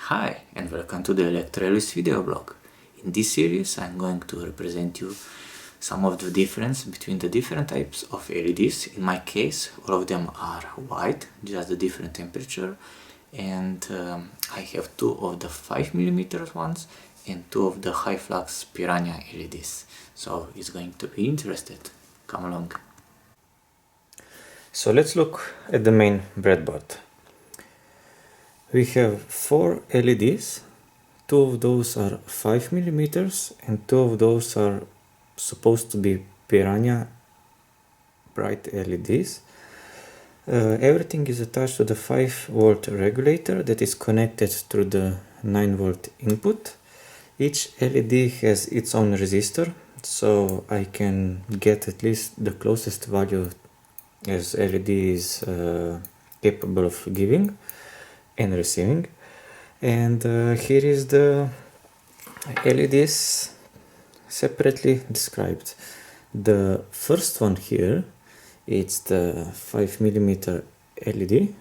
Hi and welcome to the ElectroElvis video blog. In this series I'm going to represent you some of the difference between the different types of LEDs. In my case all of them are white, just a different temperature, and I have two of the 5mm ones and two of the HighFlux Piranha LEDs, so it's going to be interesting. Come along. So let's look at the main breadboard. We have four LEDs. Two of those are 5mm and two of those are supposed to be Piranha bright LEDs. Everything is attached to the 5V regulator that is connected through the 9V input. Each LED has its own resistor, so I can get at least the closest value as LED is capable of giving and receiving. And here is the LEDs separately described. The first one here, it's the 5mm LED.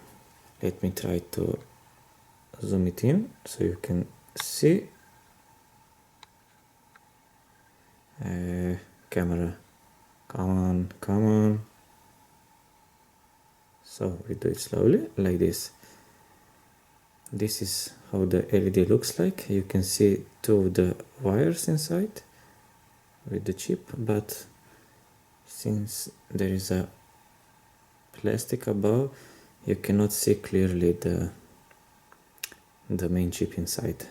Let me try to zoom it in so you can see. Camera, come on. So we do it slowly like this. This is how the LED looks like. You can see two of the wires inside with the chip, but since there is a plastic above, you cannot see clearly the main chip inside.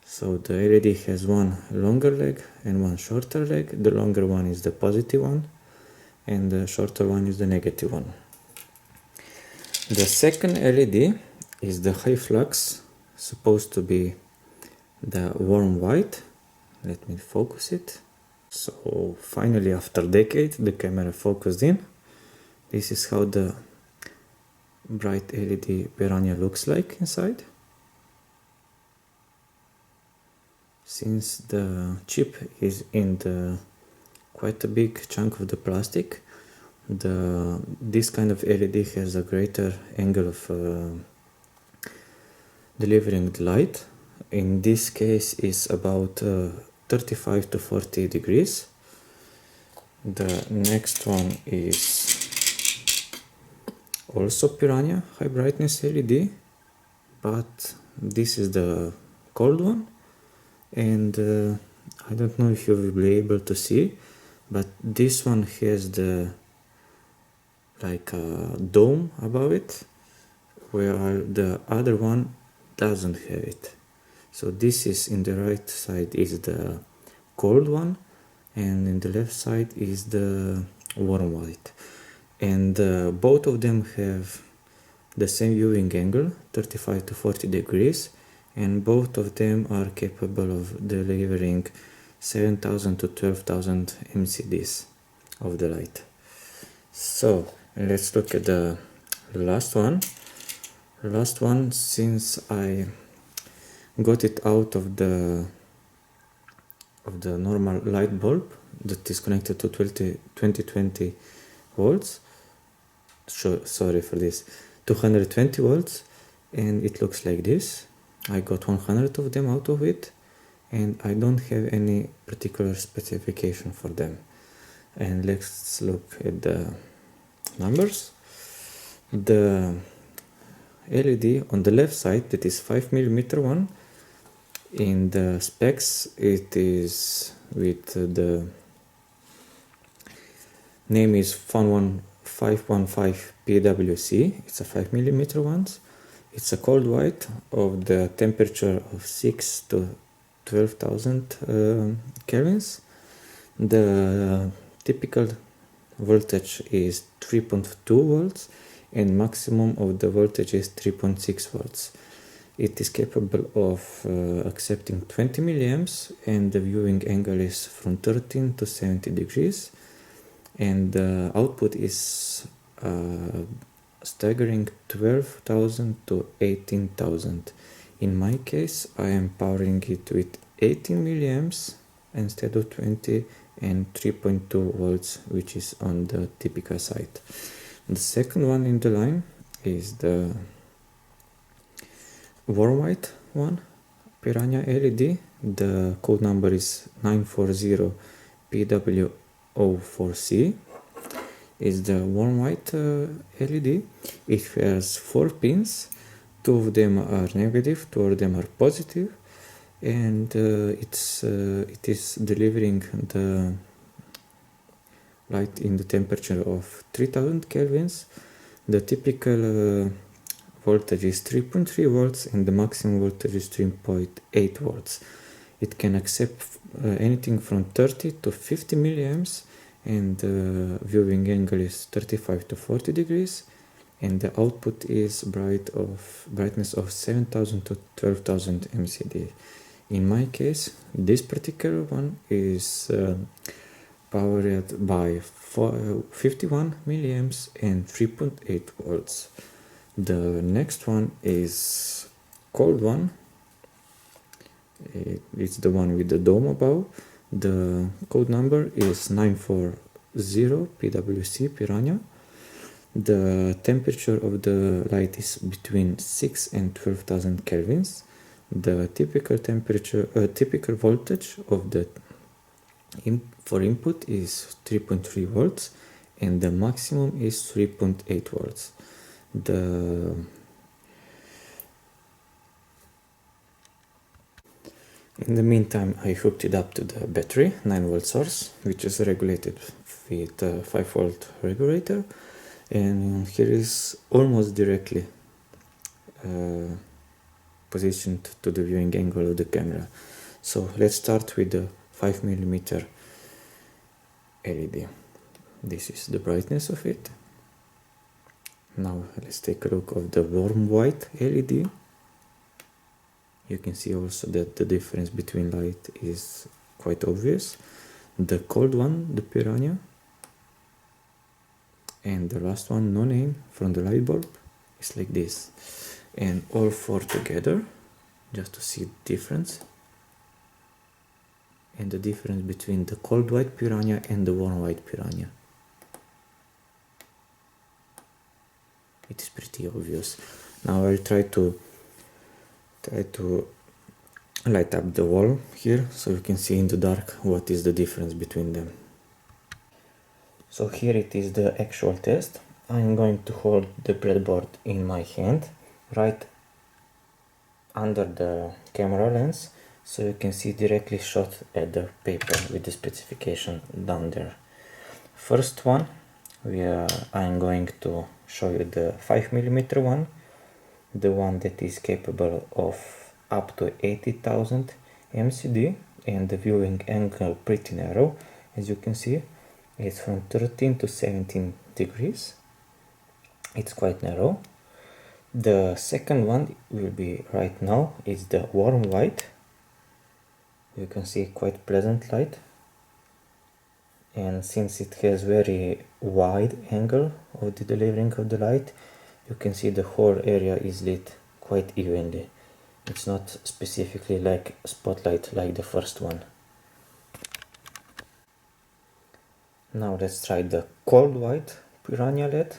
So the LED has one longer leg and one shorter leg. The longer one is the positive one and the shorter one is the negative one. The second LED is the HighFlux, supposed to be the warm white. Let me focus it. So finally, after a decade, the camera focused in. This is how the bright LED Piranha looks like inside. Since the chip is in the quite a big chunk of the plastic, this kind of LED has a greater angle of delivering the light. In this case is about 35 to 40 degrees. The next one is also Piranha high brightness LED, but this is the cold one, and I don't know if you will be able to see, but this one has the like a dome above it, where the other one doesn't have it. So this is in the right side is the cold one, and in the left side is the warm white, and both of them have the same viewing angle, 35 to 40 degrees, and both of them are capable of delivering 7,000 to 12,000 MCDs of the light. So let's look at the last one. The last one, since I got it out of the normal light bulb that is connected to 2020 volts. Sorry for this, 220 volts, and it looks like this. I got 100 of them out of it, and I don't have any particular specification for them. And let's look at the numbers. The LED on the left side, that is 5mm one, in the specs it is with the name is 515 PWC. It's a 5mm one. It's a cold white of the temperature of 6 to 12,000 kelvins. The typical voltage is 3.2 volts and maximum of the voltage is 3.6 volts. It is capable of accepting 20 milliamps, and the viewing angle is from 13 to 70 degrees, and the output is staggering 12,000 to 18,000. In my case, I am powering it with 18 milliamps instead of 20 and 3.2 volts, which is on the typical side. The second one in the line is the warm white one Piranha LED. The code number is 940PW04C. Is the warm white LED. It has 4 pins. 2 of them are negative, 2 of them are positive, and it is delivering the light in the temperature of 3000 kelvins. The typical voltage is 3.3 volts and the maximum voltage is 3.8 volts. It can accept anything from 30 to 50 milliamps, and the viewing angle is 35 to 40 degrees, and the output is brightness of 7000 to 12,000 MCD. In my case, this particular one is powered by 51 milliamps and 3.8 volts. The next one is cold one. It's the one with the dome above. The code number is 940PWC Piranha. The temperature of the light is between 6 and 12,000 kelvins. The typical typical voltage of the for input is 3.3 volts and the maximum is 3.8 volts. In the meantime, I hooked it up to the battery 9-volt source, which is regulated with a 5-volt regulator, and here is almost directly positioned to the viewing angle of the camera. So let's start with the 5mm LED. This is the brightness of it. Now let's take a look of the warm white LED. You can see also that the difference between light is quite obvious. The cold one, the Piranha, and the last one, no name, from the light bulb, is like this. And all 4 together, just to see the difference. And the difference between the cold white Piranha and the warm white Piranha. It is pretty obvious. Now I'll try to light up the wall here so you can see in the dark what is the difference between them. So here it is the actual test. I'm going to hold the breadboard in my hand right under the camera lens so you can see directly shot at the paper with the specification down there. First one, I'm going to show you the 5mm one, the one that is capable of up to 80,000 MCD, and the viewing angle pretty narrow. As you can see, it's from 13 to 17 degrees. It's quite narrow. The second one will be right now is the warm white. You can see quite pleasant light, and since it has very wide angle of the delivering of the light, you can see the whole area is lit quite evenly. It's not specifically like spotlight like the first one. Now let's try the cold white Piranha LED.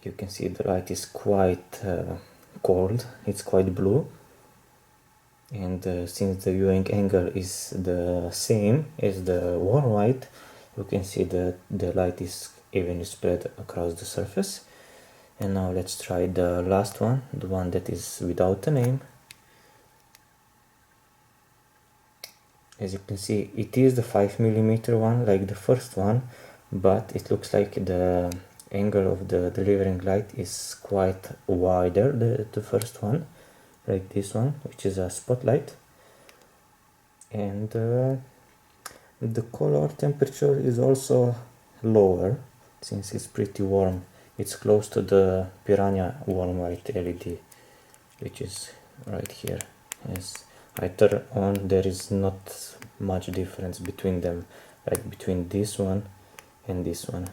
You can see the light is quite cold, it's quite blue, and since the viewing angle is the same as the warm white, you can see that the light is evenly spread across the surface. And now let's try the last one, the one that is without a name. As you can see, it is the 5mm one like the first one, but it looks like the angle of the delivering light is quite wider than the first one, like this one, which is a spotlight. And the color temperature is also lower since it's pretty warm. It's close to the Piranha warm white LED, which is right here. As I turn on, there is not much difference between them, like between this one and this one.